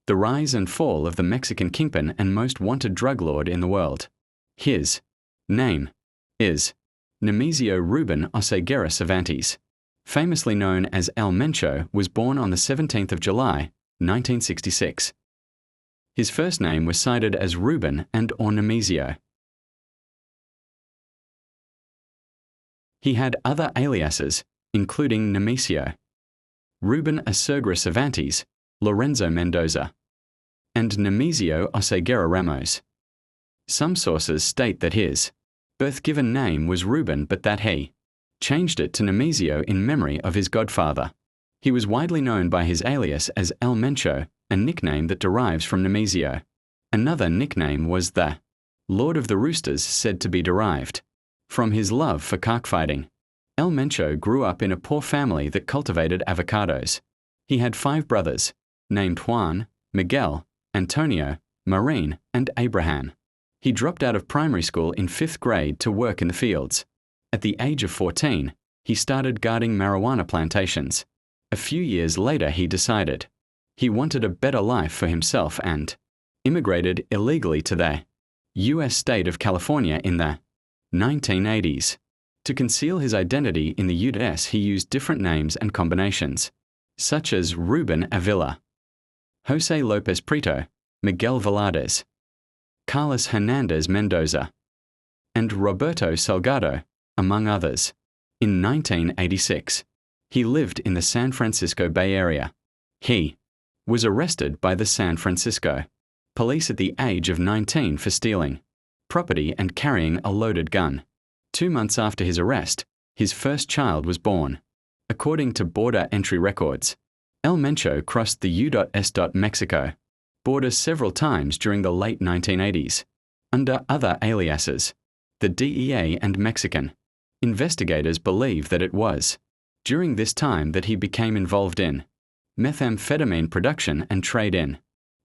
The rise and fall of the Mexican kingpin and most wanted drug lord in the world. His name is Nemesio Ruben Oseguera Cervantes, famously known as El-Mencho, was born on the 17th of July, 1966. His first name was cited as Ruben and/or Nemesio. He had other aliases, including Nemesio, Ruben Oseguera Cervantes, Lorenzo Mendoza, and Nemesio Oseguera Ramos. Some sources state that his birth given name was Ruben, but that he changed it to Nemesio in memory of his godfather. He was widely known by his alias as El-Mencho, a nickname that derives from Nemesio. Another nickname was the Lord of the Roosters, said to be derived from his love for cockfighting. El-Mencho grew up in a poor family that cultivated avocados. He had 5 brothers, named Juan, Miguel, Antonio, Maureen, and Abraham. He dropped out of primary school in 5th grade to work in the fields. At the age of 14, he started guarding marijuana plantations. A few years later, he decided he wanted a better life for himself and immigrated illegally to the U.S. state of California in the 1980s. To conceal his identity in the U.S., he used different names and combinations, such as Ruben Avila, Jose Lopez Prieto, Miguel Velarde, Carlos Hernandez Mendoza, and Roberto Salgado, among others. In 1986, he lived in the San Francisco Bay Area. He was arrested by the San Francisco police at the age of 19 for stealing property and carrying a loaded gun. 2 months after his arrest, his first child was born. According to border entry records, El-Mencho crossed the U.S. Mexico border several times during the late 1980s, under other aliases, the DEA and Mexican. Investigators believe that it was during this time that he became involved in methamphetamine production and trade in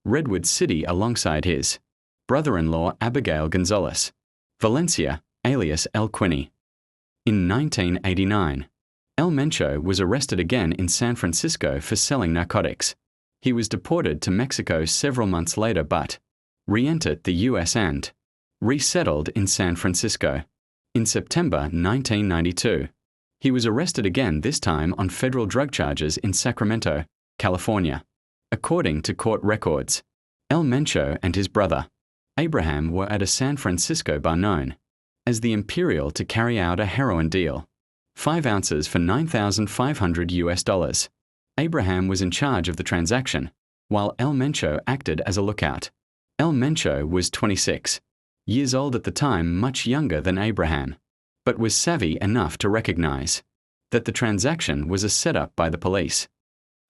Redwood City alongside his brother-in-law Abigail Gonzalez Valencia, alias El Quinny. In 1989, El-Mencho was arrested again in San Francisco for selling narcotics. He was deported to Mexico several months later but re-entered the U.S. and resettled in San Francisco. In September 1992, he was arrested again, this time on federal drug charges in Sacramento, California. According to court records, El-Mencho and his brother, Abraham, were at a San Francisco bar known as the Imperial to carry out a heroin deal, 5 ounces for $9,500 US. Abraham was in charge of the transaction, while El-Mencho acted as a lookout. El-Mencho was 26 years old at the time, much younger than Abraham, but was savvy enough to recognize that the transaction was a setup by the police.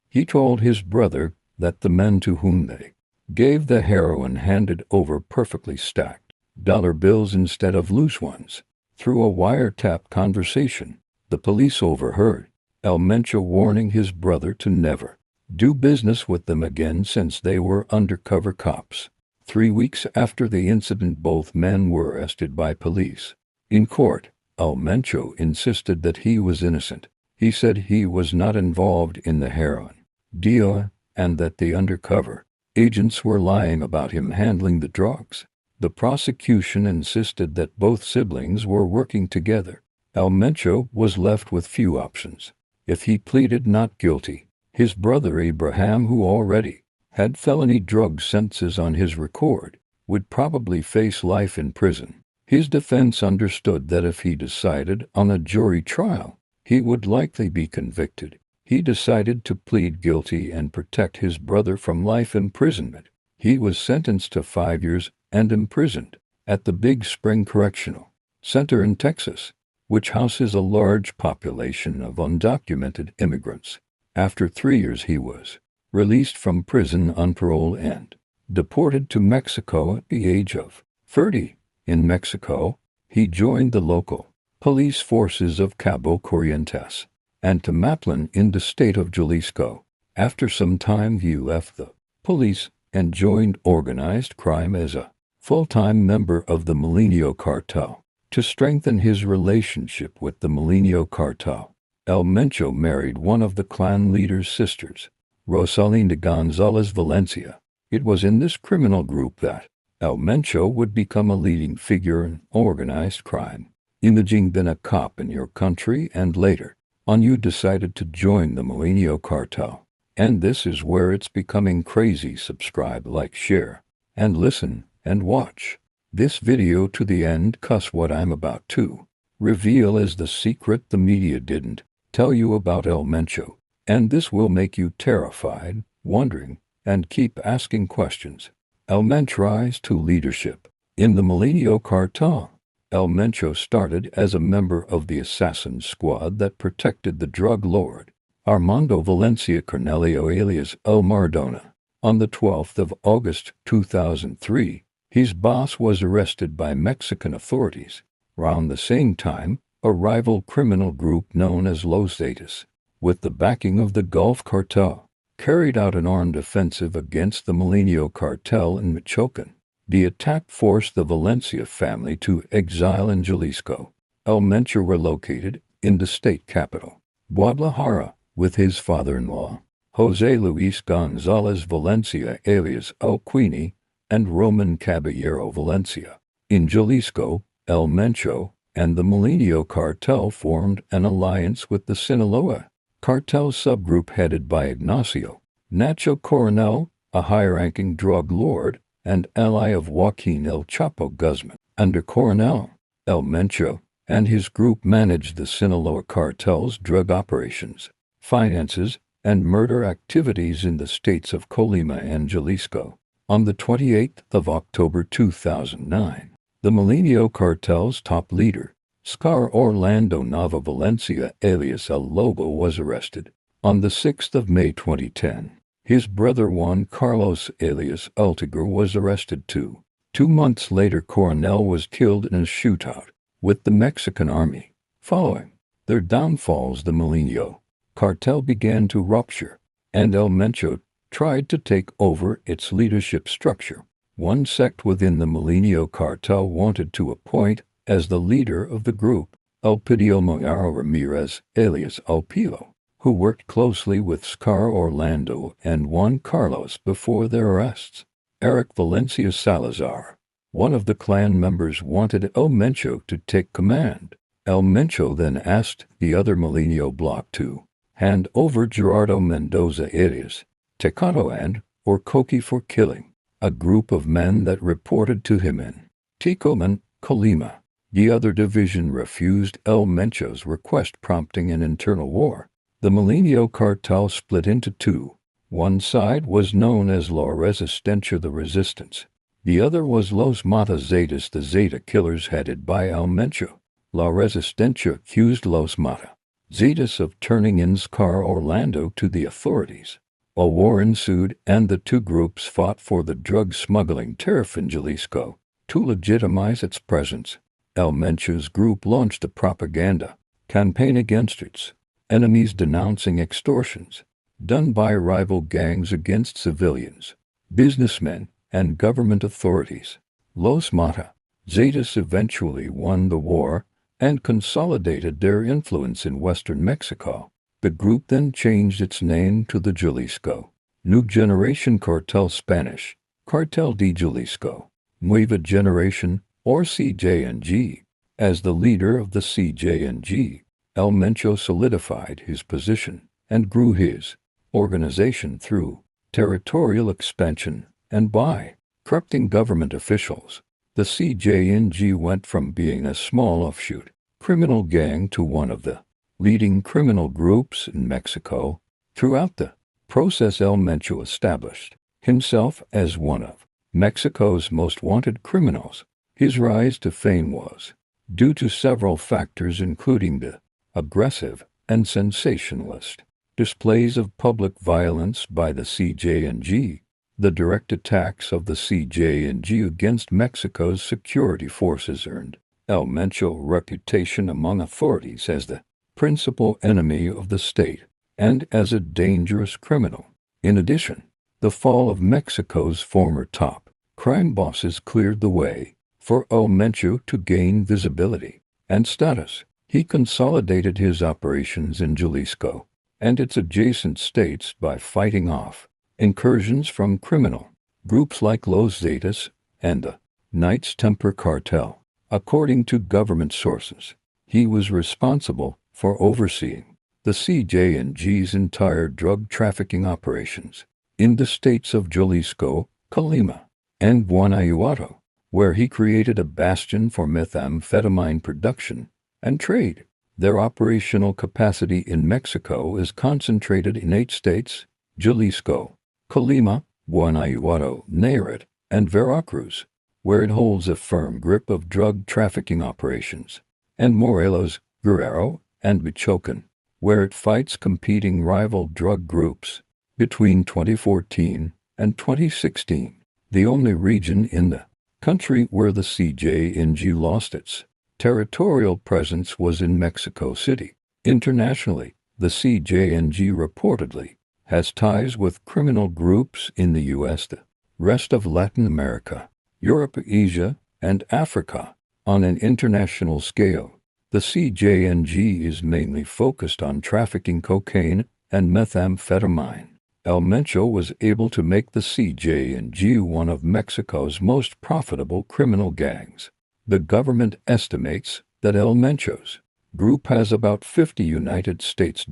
He told his brother that the men to whom they gave the heroin handed over perfectly stacked dollar bills instead of loose ones. Through a wiretap conversation, the police overheard El-Mencho warning his brother to never do business with them again since they were undercover cops. 3 weeks after the incident, both men were arrested by police. In court, El-Mencho insisted that he was innocent. He said he was not involved in the heroin deal and that the undercover agents were lying about him handling the drugs. The prosecution insisted that both siblings were working together. El-Mencho was left with few options. If he pleaded not guilty, his brother Abraham, who already had felony drug sentences on his record, would probably face life in prison. His defense understood that if he decided on a jury trial, he would likely be convicted. He decided to plead guilty and protect his brother from life imprisonment. He was sentenced to 5 years and imprisoned at the Big Spring Correctional Center in Texas, which houses a large population of undocumented immigrants. After 3 years, he was released from prison on parole and deported to Mexico at the age of 30. In Mexico, he joined the local police forces of Cabo Corrientes and Temaplin in the state of Jalisco. After some time, he left the police and joined organized crime as a full-time member of the Milenio cartel. To strengthen his relationship with the Milenio cartel, El-Mencho married one of the clan leader's sisters, Rosalinda Gonzalez Valencia. It was in this criminal group that El-Mencho would become a leading figure in organized crime. Imaging been a cop in your country, and later on you decided to join the Moleño cartel. And this is where it's becoming crazy. Subscribe, like, share, and listen, and watch this video to the end, 'cause what I'm about to reveal is the secret the media didn't tell you about El-Mencho. And this will make you terrified, wondering, and keep asking questions. El-Mencho rise to leadership in the Moleño cartel. El-Mencho started as a member of the assassin squad that protected the drug lord Armando Valencia Cornelio alias El Maradona. On the 12th of August 2003, his boss was arrested by Mexican authorities. Around the same time, a rival criminal group known as Los Zetas, with the backing of the Gulf Cartel, carried out an armed offensive against the Moleño cartel in Michoacan. The attack forced the Valencia family to exile in Jalisco. El-Mencho relocated in the state capital, Guadalajara, with his father-in-law, José Luis González Valencia alias El Queenie, and Roman Caballero Valencia. In Jalisco, El-Mencho and the Moleño cartel formed an alliance with the Sinaloa cartel subgroup headed by Ignacio Nacho Coronel, a high-ranking drug lord and ally of Joaquin El Chapo Guzman. Under Coronel, El-Mencho and his group managed the Sinaloa cartel's drug operations, finances, and murder activities in the states of Colima and Jalisco. On the 28th of October 2009, the Moleño cartel's top leader, Scar Orlando Nava Valencia alias El Lobo, was arrested. On the 6th of May 2010, his brother Juan Carlos alias El Tigre was arrested too. 2 months later, Coronel was killed in a shootout with the Mexican army. Following their downfalls, the Moleño cartel began to rupture, and El-Mencho tried to take over its leadership structure. One sect within the Moleño cartel wanted to appoint as the leader of the group Elpidio Moyaro Ramirez alias El Pilo, who worked closely with Scar Orlando and Juan Carlos before their arrests. Eric Valencia Salazar, one of the clan members, wanted El-Mencho to take command. El-Mencho then asked the other Moleño bloc to hand over Gerardo Mendoza alias Tecano and or Coqui for killing a group of men that reported to him in Ticoman, Colima. The other division refused El-Mencho's request, prompting an internal war. The Moleño cartel split into two. One side was known as La Resistencia, the Resistance. The other was Los Mata Zetas, the Zeta killers headed by El-Mencho. La Resistencia accused Los Mata Zetas of turning in Scar Orlando to the authorities. A war ensued, and the two groups fought for the drug smuggling tariff in Jalisco. To legitimize its presence, El-Mencho's group launched a propaganda campaign against its enemies, denouncing extortions done by rival gangs against civilians, businessmen, and government authorities. Los Mata Zetas eventually won the war and consolidated their influence in western Mexico. The group then changed its name to the Jalisco New Generation Cartel, Spanish Cartel de Jalisco, Nueva Generation, or CJNG. As the leader of the CJNG, El-Mencho solidified his position and grew his organization through territorial expansion and by corrupting government officials. The CJNG went from being a small offshoot criminal gang to one of the leading criminal groups in Mexico. Throughout the process, El-Mencho established himself as one of Mexico's most wanted criminals. His rise to fame was due to several factors, including the aggressive and sensationalist displays of public violence by the CJNG, the direct attacks of the CJNG against Mexico's security forces earned El-Mencho a reputation among authorities as the principal enemy of the state and as a dangerous criminal. In addition, the fall of Mexico's former top crime bosses cleared the way for El-Mencho to gain visibility and status. He consolidated his operations in Jalisco and its adjacent states by fighting off incursions from criminal groups like Los Zetas and the Knights Templar Cartel. According to government sources, he was responsible for overseeing the CJ&G's entire drug trafficking operations in the states of Jalisco, Colima, and Guanajuato, where he created a bastion for methamphetamine production and trade. Their operational capacity in Mexico is concentrated in 8 states: Jalisco, Colima, Guanajuato, Nayarit, and Veracruz, where it holds a firm grip of drug trafficking operations, and Morelos, Guerrero, and Michoacan, where it fights competing rival drug groups. Between 2014 and 2016, the only region in the country where the CJ&G lost its territorial presence was in Mexico City. Internationally, the CJ&G reportedly has ties with criminal groups in the U.S., the rest of Latin America, Europe, Asia, and Africa. On an international scale, the CJ&G is mainly focused on trafficking cocaine and methamphetamine. El-Mencho was able to make the CJ&G one of Mexico's most profitable criminal gangs. The government estimates that El-Mencho's group has about $50 United States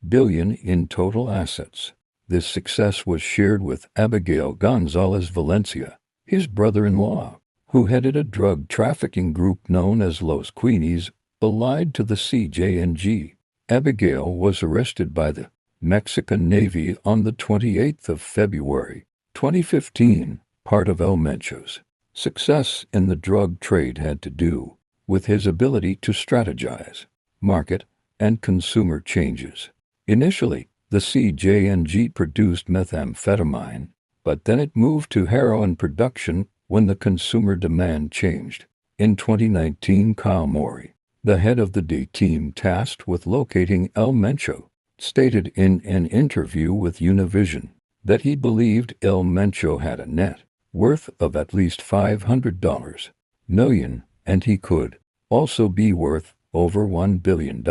billion in total assets. This success was shared with Abigail Gonzalez Valencia, his brother-in-law, who headed a drug trafficking group known as Los Queenies, allied to the CJ&G. Abigail was arrested by the Mexican Navy on the 28th of February, 2015. Part of El-Mencho's success in the drug trade had to do with his ability to strategize, market, and consumer changes. Initially, the CJ&G produced methamphetamine, but then it moved to heroin production when the consumer demand changed. In 2019, Kyle Morey, the head of the D team tasked with locating El-Mencho, stated in an interview with Univision that he believed El-Mencho had a net worth of at least $500 million, and he could also be worth over $1 billion.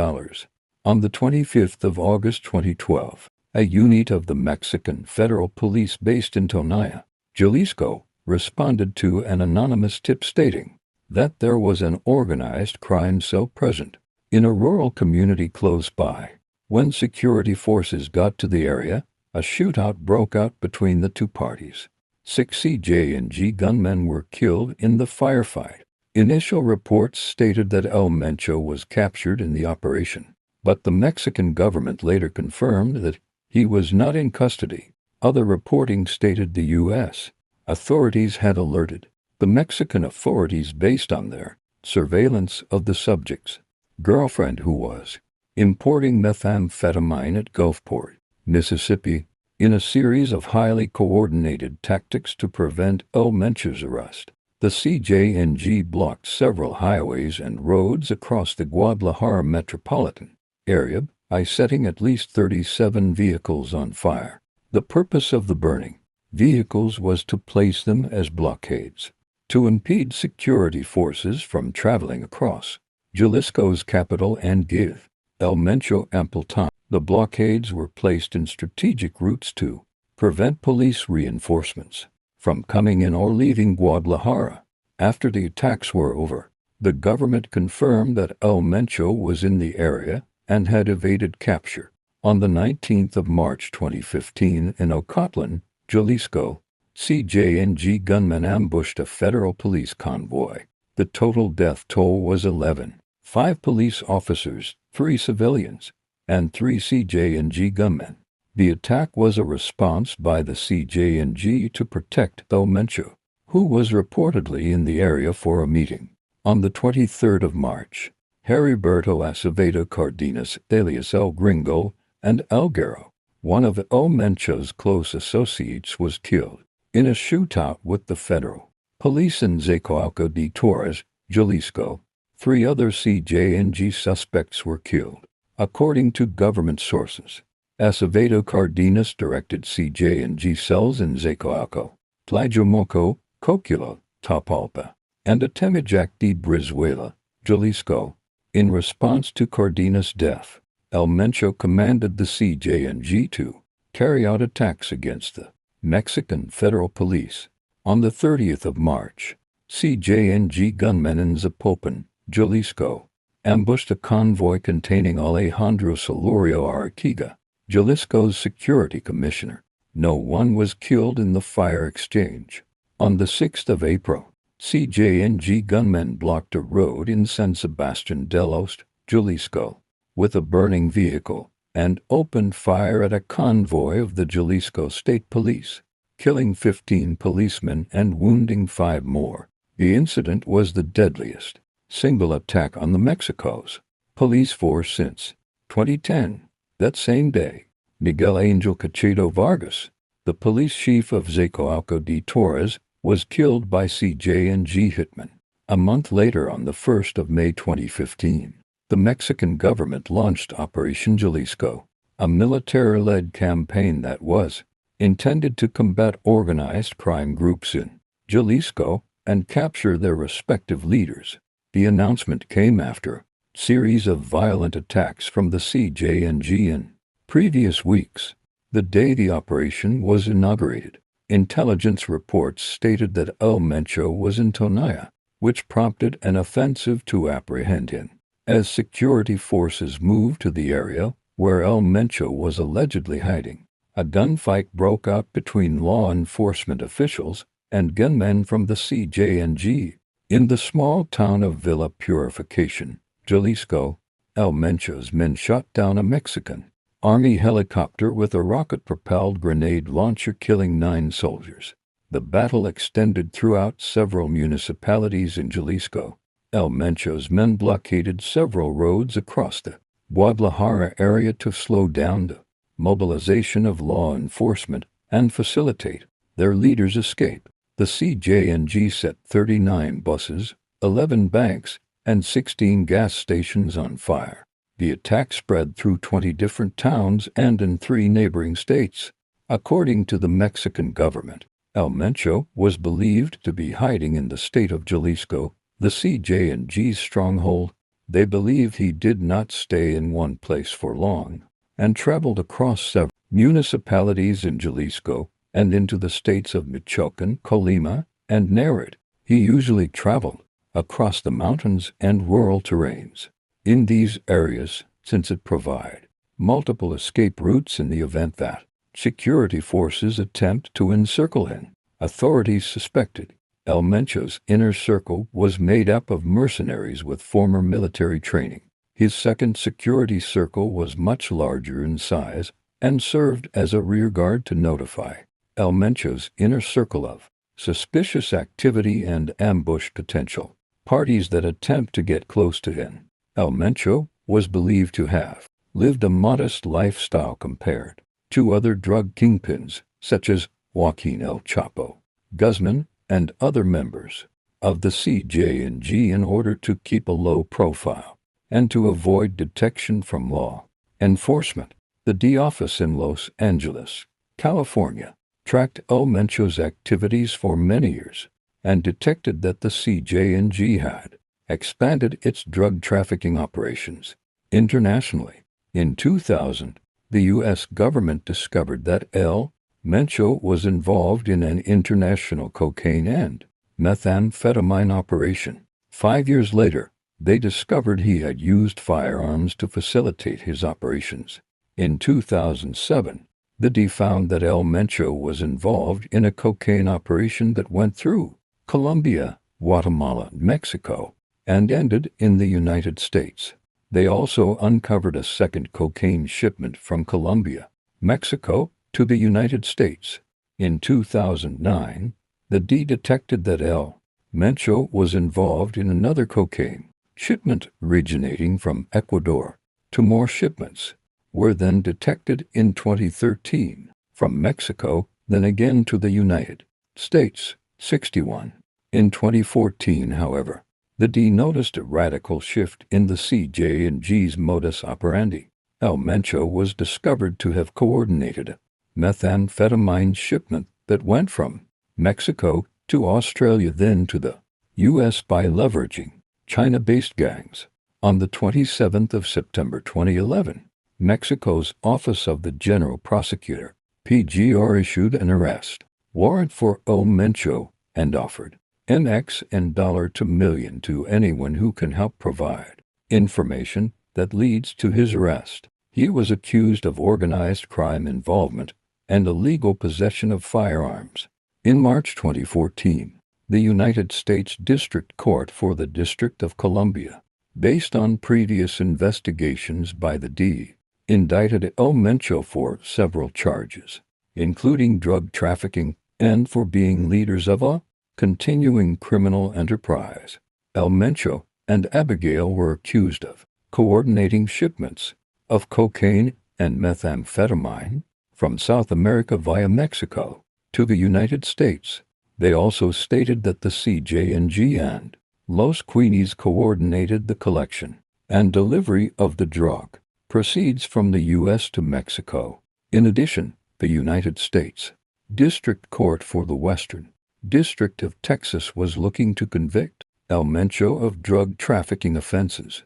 On the 25th of August 2012, a unit of the Mexican Federal Police based in Tonaya, Jalisco, responded to an anonymous tip stating that there was an organized crime cell present in a rural community close by. When security forces got to the area, a shootout broke out between the two parties. 6 CJ&G gunmen were killed in the firefight. Initial reports stated that El-Mencho was captured in the operation, but the Mexican government later confirmed that he was not in custody. Other reporting stated the U.S. authorities had alerted the Mexican authorities based on their surveillance of the subject's girlfriend, who was importing methamphetamine at Gulfport, Mississippi, in a series of highly coordinated tactics to prevent El-Mencho's arrest. The CJ&G blocked several highways and roads across the Guadalajara metropolitan area by setting at least 37 vehicles on fire. The purpose of the burning vehicles was to place them as blockades to impede security forces from traveling across Jalisco's capital and give El-Mencho ample time. The blockades were placed in strategic routes to prevent police reinforcements from coming in or leaving Guadalajara. After the attacks were over, the government confirmed that El-Mencho was in the area and had evaded capture. On the 19th of March 2015 in Ocotlan, Jalisco, CJ&G gunmen ambushed a federal police convoy. The total death toll was 11. 5 police officers, 3 civilians, and 3 CJ&G gunmen. The attack was a response by the CJ&G to protect El-Mencho, who was reportedly in the area for a meeting. On the 23rd of March, Heriberto Acevedo Cardenas, alias El Gringo, and Alguero, one of El-Mencho's close associates, was killed in a shootout with the federal police in Zacoalco de Torres, Jalisco. 3 other CJ&G suspects were killed. According to government sources, Acevedo Cardenas directed CJ&G cells in Zacoalco, Tlajomoco, Coquila, Tapalpa, and Atemajac de Brizuela, Jalisco. In response to Cardenas' death, El-Mencho commanded the CJ&G to carry out attacks against the Mexican Federal Police. On the 30th of March, CJNG gunmen in Zapopan, Jalisco, ambushed a convoy containing Alejandro Solorio Arquiga, Jalisco's security commissioner. No one was killed in the fire exchange. On the 6th of April, CJNG gunmen blocked a road in San Sebastian del Oeste, Jalisco, with a burning vehicle and opened fire at a convoy of the Jalisco State Police, killing 15 policemen and wounding 5 more. The incident was the deadliest single attack on the Mexico's police force since 2010. That same day, Miguel Angel Cacheto Vargas, the police chief of Zacoalco de Torres, was killed by CJNG hitmen. A month later, on the 1st of May 2015, the Mexican government launched Operation Jalisco, a military-led campaign that was intended to combat organized crime groups in Jalisco and capture their respective leaders. The announcement came after a series of violent attacks from the CJNG in previous weeks. The day the operation was inaugurated, intelligence reports stated that El-Mencho was in Tonaya, which prompted an offensive to apprehend him. As security forces moved to the area where El-Mencho was allegedly hiding, a gunfight broke out between law enforcement officials and gunmen from the CJNG. In the small town of Villa Purification, Jalisco, El-Mencho's men shot down a Mexican Army helicopter with a rocket-propelled grenade launcher, killing 9 soldiers. The battle extended throughout several municipalities in Jalisco. El-Mencho's men blockaded several roads across the Guadalajara area to slow down the mobilization of law enforcement and facilitate their leaders' escape. The CJNG set 39 buses, 11 banks, and 16 gas stations on fire. The attack spread through 20 different towns and in 3 neighboring states. According to the Mexican government, El-Mencho was believed to be hiding in the state of Jalisco, the CJNG's stronghold. They believed he did not stay in one place for long and traveled across several municipalities in Jalisco and into the states of Michoacan, Colima, and Nayarit. He usually traveled across the mountains and rural terrains in these areas, since it provided multiple escape routes in the event that security forces attempt to encircle him. Authorities suspected El-Mencho's inner circle was made up of mercenaries with former military training. His second security circle was much larger in size and served as a rearguard to notify El-Mencho's inner circle of suspicious activity and ambush potential parties that attempt to get close to him. El-Mencho was believed to have lived a modest lifestyle compared to other drug kingpins, such as Joaquin El Chapo Guzman and other members of the CJNG, in order to keep a low profile and to avoid detection from law enforcement. The D office in Los Angeles, California, tracked El-Mencho's activities for many years and detected that the CJNG had expanded its drug trafficking operations internationally. In 2000, the U.S. government discovered that El-Mencho was involved in an international cocaine and methamphetamine operation. 5 years later, they discovered he had used firearms to facilitate his operations. In 2007, the D found that El-Mencho was involved in a cocaine operation that went through Colombia, Guatemala, and Mexico, and ended in the United States. They also uncovered a second cocaine shipment from Colombia, Mexico, to the United States. In 2009, the D detected that El-Mencho was involved in another cocaine shipment originating from Ecuador. 2 more shipments were then detected in 2013 from Mexico, then again to the United States. 61. In 2014, however, the D noticed a radical shift in the CJNG's modus operandi. El-Mencho was discovered to have coordinated a methamphetamine shipment that went from Mexico to Australia, then to the U.S. by leveraging China-based gangs. On the 27th of September 2011, Mexico's Office of the General Prosecutor, PGR issued an arrest warrant for El-Mencho and offered $X and $2 million to anyone who can help provide information that leads to his arrest. He was accused of organized crime involvement and illegal possession of firearms. In March 2014, the United States District Court for the District of Columbia, based on previous investigations by the D, indicted El-Mencho for several charges, including drug trafficking and for being leaders of a continuing criminal enterprise. El-Mencho and Abigail were accused of coordinating shipments of cocaine and methamphetamine from South America via Mexico to the United States. They also stated that the CJ&G and Los Queenies coordinated the collection and delivery of the drug proceeds from the U.S. to Mexico. In addition, the United States District Court for the Western District of Texas was looking to convict El-Mencho of drug trafficking offenses.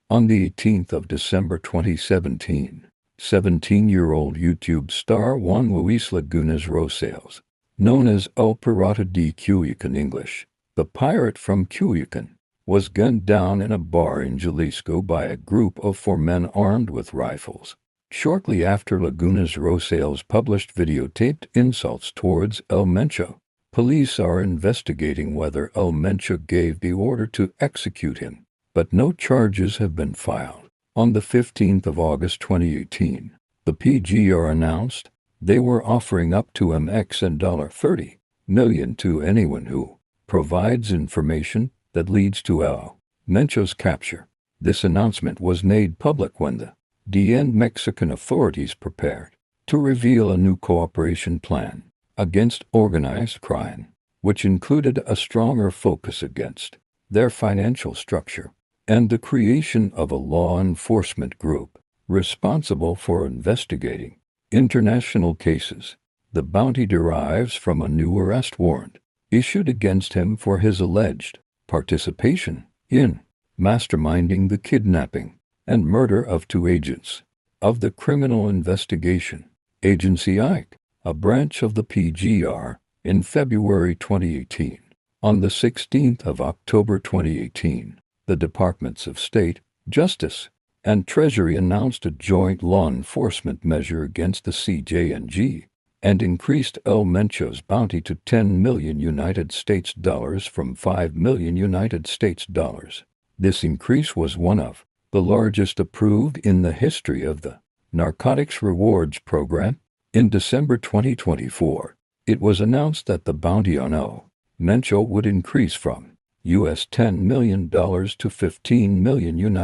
On the 18th of December 2017, 17-year-old YouTube star Juan Luis Lagunas Rosales, known as El Pirata de Culiacan English, the pirate from Culiacan, was gunned down in a bar in Jalisco by a group of 4 men armed with rifles. Shortly after Lagunas Rosales published videotaped insults towards El-Mencho, police are investigating whether El-Mencho gave the order to execute him, but no charges have been filed. On the 15th of August 2018, the PGR announced they were offering up to $X and $30 million to anyone who provides information that leads to El-Mencho's capture. This announcement was made public when the DN Mexican authorities prepared to reveal a new cooperation plan against organized crime, which included a stronger focus against their financial structure and the creation of a law enforcement group responsible for investigating international cases. The bounty derives from a new arrest warrant issued against him for his alleged participation in masterminding the kidnapping and murder of 2 agents of the Criminal Investigation Agency ICE, a branch of the PGR, in February 2018. On the 16th of October 2018, the Departments of State, Justice, and Treasury announced a joint law enforcement measure against the CJ&G and increased El-Mencho's bounty to $10 million from $5 million. This increase was one of the largest approved in the history of the Narcotics Rewards Program. In December 2024, it was announced that the bounty on El-Mencho would increase from $10 million to $15 million.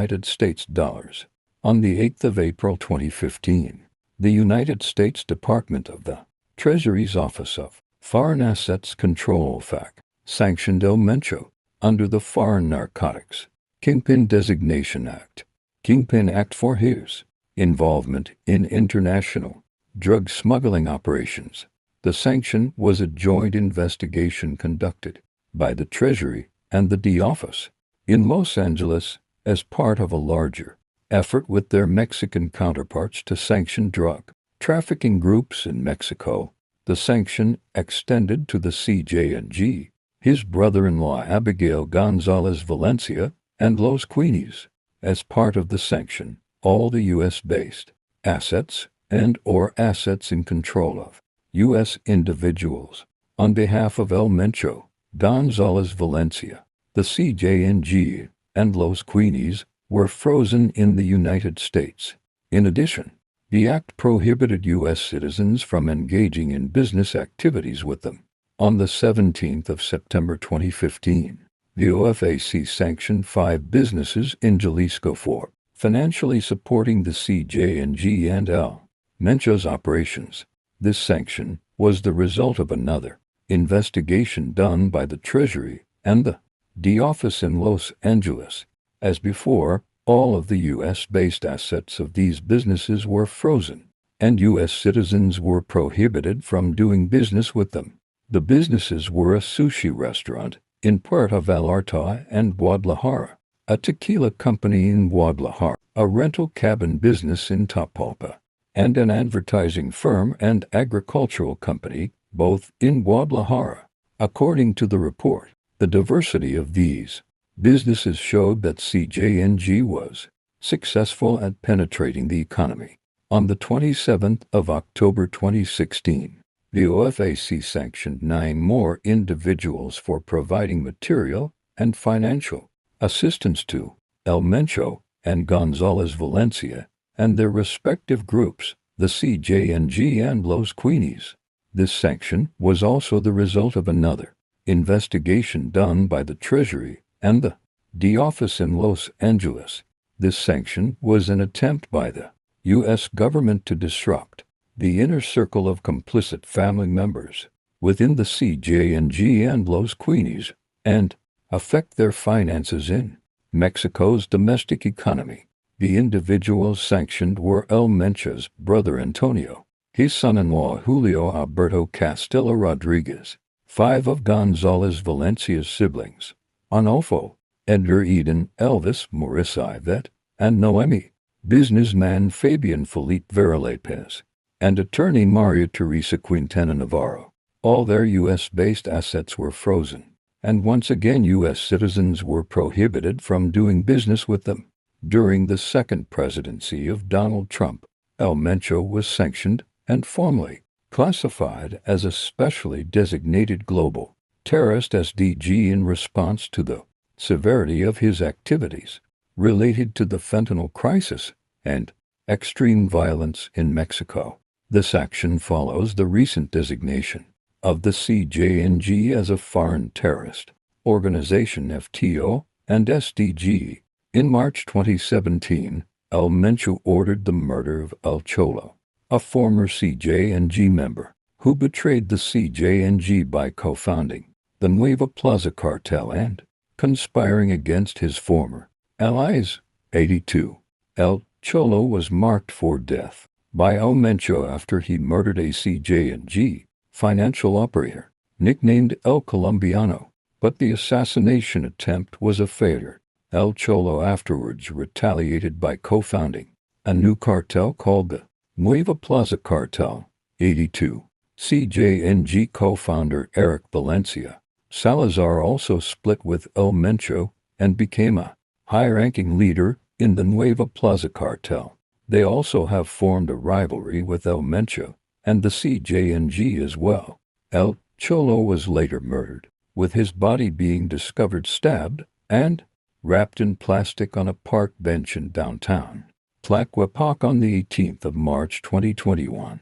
On the 8th of April 2015, the United States Department of the Treasury's Office of Foreign Assets Control (FAC) sanctioned El-Mencho under the Foreign Narcotics Kingpin Designation Act, Kingpin Act, for his involvement in international drug smuggling operations. The sanction was a joint investigation conducted by the Treasury and the D office in Los Angeles as part of a larger effort with their Mexican counterparts to sanction drug trafficking groups in Mexico. The sanction extended to the CJ&G, his brother-in-law Abigail Gonzalez Valencia, and Los Queenies. As part of the sanction, all the U.S.-based assets and/or assets in control of U.S. individuals. On behalf of El-Mencho, Gonzalez Valencia, the CJ&G, and Los Queenies were frozen in the United States. In addition, the act prohibited U.S. citizens from engaging in business activities with them. On the 17th of September 2015, the OFAC sanctioned 5 businesses in Jalisco for financially supporting the CJ&G and El-Mencho's operations. This sanction was the result of another investigation done by the Treasury and the D office in Los Angeles. As before, all of the U.S.-based assets of these businesses were frozen, and U.S. citizens were prohibited from doing business with them. The businesses were a sushi restaurant in Puerto Vallarta and Guadalajara, a tequila company in Guadalajara, a rental cabin business in Tapalpa, and an advertising firm and agricultural company, both in Guadalajara. According to the report, the diversity of these businesses showed that CJNG was successful at penetrating the economy. On the 27th of October 2016, the OFAC sanctioned 9 more individuals for providing material and financial assistance to El-Mencho and Gonzalez Valencia and their respective groups, the CJNG and Los Queenies. This sanction was also the result of another investigation done by the Treasury and the D office in Los Angeles. This sanction was an attempt by the U.S. government to disrupt the inner circle of complicit family members within the CJNG and Los Queenies and affect their finances in Mexico's domestic economy. The individuals sanctioned were El-Mencho's brother Antonio, his son-in-law Julio Alberto Castillo Rodriguez, 5 of Gonzalez Valencia's siblings, Onofo, Edgar Eden, Elvis Marissa Ivette, and Noemi, businessman Fabian Felipe Vera Lopez, and attorney Maria Teresa Quintana Navarro. All their U.S.-based assets were frozen, and once again U.S. citizens were prohibited from doing business with them. During the second presidency of Donald Trump, El-Mencho was sanctioned and formally classified as a specially designated global terrorist SDG in response to the severity of his activities related to the fentanyl crisis and extreme violence in Mexico. This action follows the recent designation of the CJNG as a foreign terrorist organization FTO and SDG. In March 2017, El-Mencho ordered the murder of El Cholo, a former CJNG member who betrayed the CJNG by co-founding the Nueva Plaza cartel and conspiring against his former allies. 82. El Cholo was marked for death by El-Mencho after he murdered a CJNG financial operator nicknamed El Colombiano, but the assassination attempt was a failure. El Cholo afterwards retaliated by co-founding a new cartel called the Nueva Plaza Cartel. 82. CJNG co-founder Eric Valencia Salazar also split with El-Mencho and became a high-ranking leader in the Nueva Plaza Cartel. They also have formed a rivalry with El-Mencho and the CJNG as well. El Cholo was later murdered, with his body being discovered stabbed and wrapped in plastic on a park bench in downtown Tlaquepaque on the 18th of March 2021.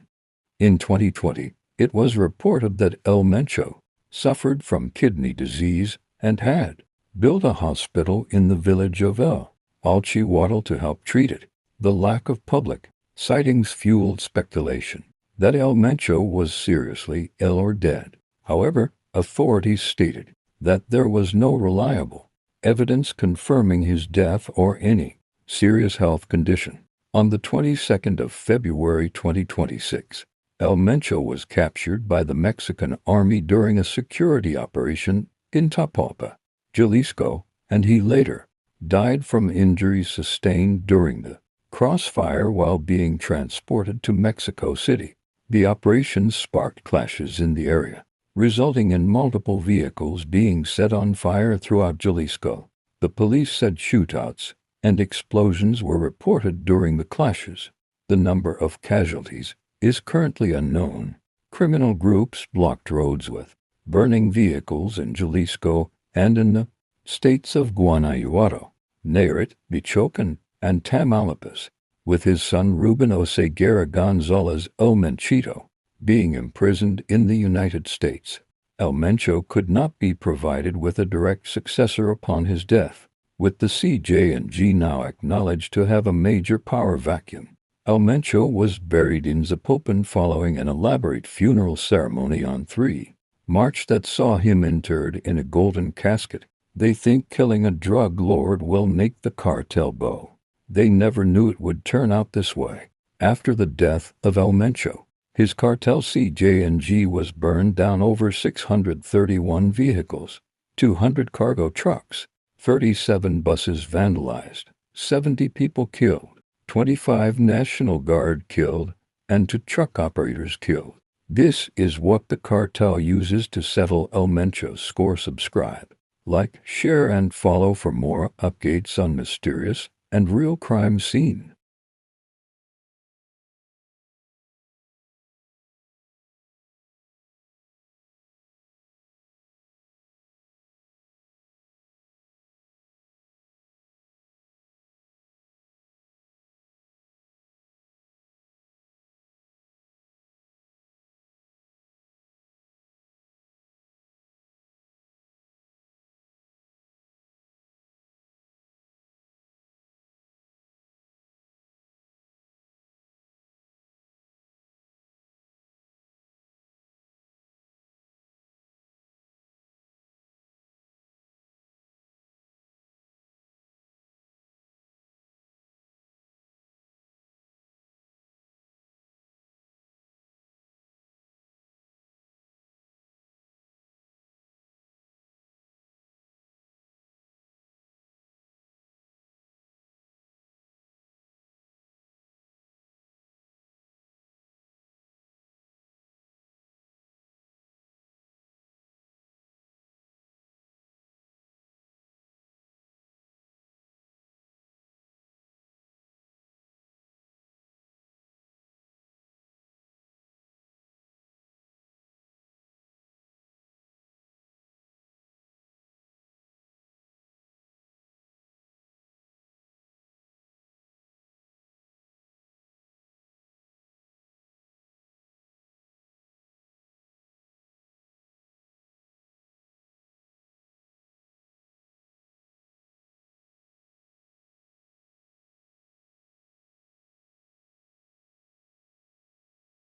In 2020, it was reported that El-Mencho suffered from kidney disease and had built a hospital in the village of El Alchihuatl to help treat it. The lack of public sightings fueled speculation that El-Mencho was seriously ill or dead. However, authorities stated that there was no reliable evidence confirming his death or any serious health condition. On the 22nd of February 2026, El-Mencho was captured by the Mexican army during a security operation in Tapalpa, Jalisco, and he later died from injuries sustained during the crossfire while being transported to Mexico City. The operation sparked clashes in the area, resulting in multiple vehicles being set on fire throughout Jalisco. The police said shootouts and explosions were reported during the clashes. The number of casualties is currently unknown. Criminal groups blocked roads with burning vehicles in Jalisco and in the states of Guanajuato, Nayarit, Michoacan, and Tamaulipas, with his son Ruben Oseguera Gonzalez El-Menchito being imprisoned in the United States. El-Mencho could not be provided with a direct successor upon his death, with the CJNG now acknowledged to have a major power vacuum. El-Mencho was buried in Zapopan following an elaborate funeral ceremony on 3 March that saw him interred in a golden casket. They think killing a drug lord will make the cartel bow. They never knew it would turn out this way. After the death of El-Mencho, his cartel CJNG was burned down, over 631 vehicles, 200 cargo trucks, 37 buses vandalized, 70 people killed, 25 National Guard killed, and to truck operators killed. This is what the cartel uses to settle El-Mencho's score. Subscribe, like, share, and follow for more updates on mysterious and real crime scenes.